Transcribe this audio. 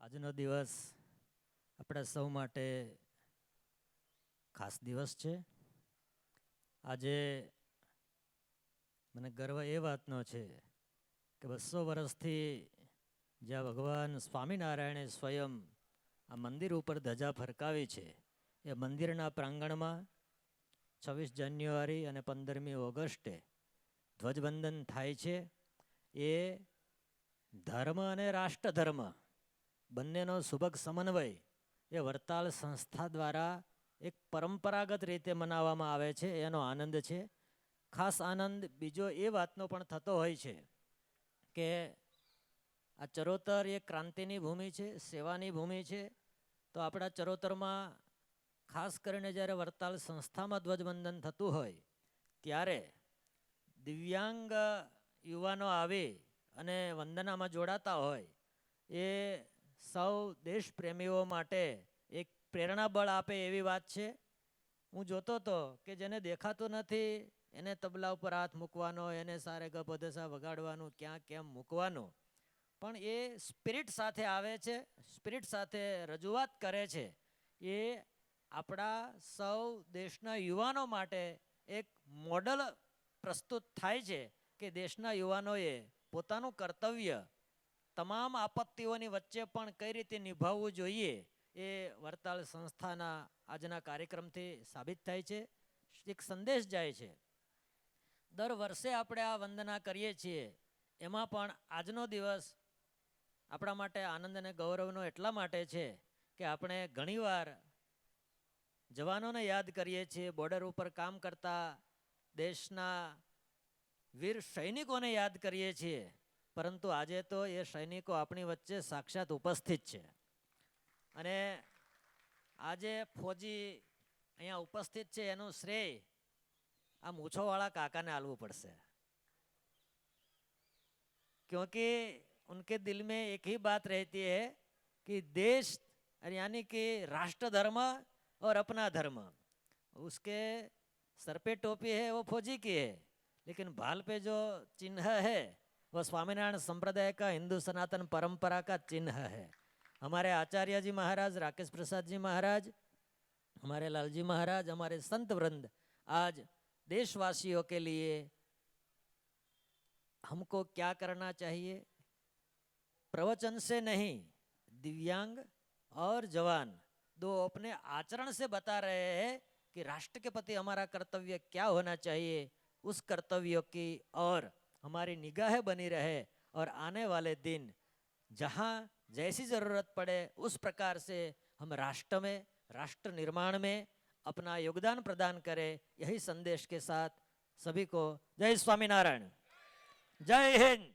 આજનો દિવસ આપણા સૌ માટે ખાસ દિવસ છે. આજે મને ગર્વ એ વાતનો છે કે 200 વર્ષથી જ્યાં ભગવાન સ્વામિનારાયણે સ્વયં આ મંદિર ઉપર ધજા ફરકાવી છે, એ મંદિરના પ્રાંગણમાં 26 જાન્યુઆરી અને 15મી ઓગસ્ટે ધ્વજવંદન થાય છે. એ ધર્મ અને રાષ્ટ્રધર્મ બંનેનો સુભગ સમન્વય એ વડતાલ સંસ્થા દ્વારા એક પરંપરાગત રીતે મનાવવામાં આવે છે. એનો આનંદ છે. ખાસ આનંદ બીજો એ વાતનો પણ થતો હોય છે કે આ ચરોતર એ ક્રાંતિની ભૂમિ છે, સેવાની ભૂમિ છે. તો આપણા ચરોતરમાં ખાસ કરીને જ્યારે વડતાલ સંસ્થામાં ધ્વજવંદન થતું હોય ત્યારે દિવ્યાંગ યુવાનો આવી અને વંદનામાં જોડાતા હોય એ સૌ દેશપ્રેમીઓ માટે એક પ્રેરણાબળ આપે એવી વાત છે. હું જોતો હતો કે જેને દેખાતું નથી એને તબલા ઉપર હાથ મૂકવાનો, એને સારે ગપધસા વગાડવાનું, ક્યાં કેમ મૂકવાનું, પણ એ સ્પિરિટ સાથે આવે છે, સ્પિરિટ સાથે રજૂઆત કરે છે. એ આપણા સૌ દેશના યુવાનો માટે એક મોડલ પ્રસ્તુત થાય છે કે દેશના યુવાનોએ પોતાનું કર્તવ્ય તમામ આપત્તિઓની વચ્ચે પણ કઈ રીતે નિભાવવું જોઈએ એ વડતાલ સંસ્થાના આજના કાર્યક્રમથી સાબિત થાય છે. એક સંદેશ જાય છે. દર વર્ષે આપણે આ વંદના કરીએ છીએ, એમાં પણ આજનો દિવસ આપણા માટે આનંદ અને ગૌરવનો એટલા માટે છે કે આપણે ઘણીવાર જવાનોને યાદ કરીએ છીએ, બોર્ડર ઉપર કામ કરતા દેશના વીર સૈનિકોને યાદ કરીએ છીએ, પરંતુ આજે તો એ સૈનિકો આપણી વચ્ચે સાક્ષાત ઉપસ્થિત છે. અને આજે ફોજી અહીંયા ઉપસ્થિત છે એનું શ્રેય આ મૂછોવાળા કાકાને આલવું પડશે, क्योंकि उनके दिल में एक ही बात रहती है कि देश यानी कि राष्ट्र धर्म और अपना धर्म. उसके सर पे टोपी है वो फौजी की है, लेकिन भाल पे जो चिन्ह है वो स्वामीनारायण संप्रदाय का हिंदू सनातन परंपरा का चिन्ह है. हमारे आचार्य जी महाराज, राकेश प्रसाद जी महाराज, हमारे लालजी महाराज, हमारे संत वृंद आज देशवासियों के लिए हमको क्या करना चाहिए, प्रवचन से नहीं, दिव्यांग और जवान दो अपने आचरण से बता रहे हैं कि राष्ट्र के प्रति हमारा कर्तव्य क्या होना चाहिए. उस कर्तव्यों की और हमारी निगाहें बनी रहे और आने वाले दिन जहाँ जैसी ज़रूरत पड़े उस प्रकार से हम राष्ट्र में, राष्ट्र निर्माण में अपना योगदान प्रदान करें. यही संदेश के साथ सभी को जय स्वामीनारायण, जय हिंद.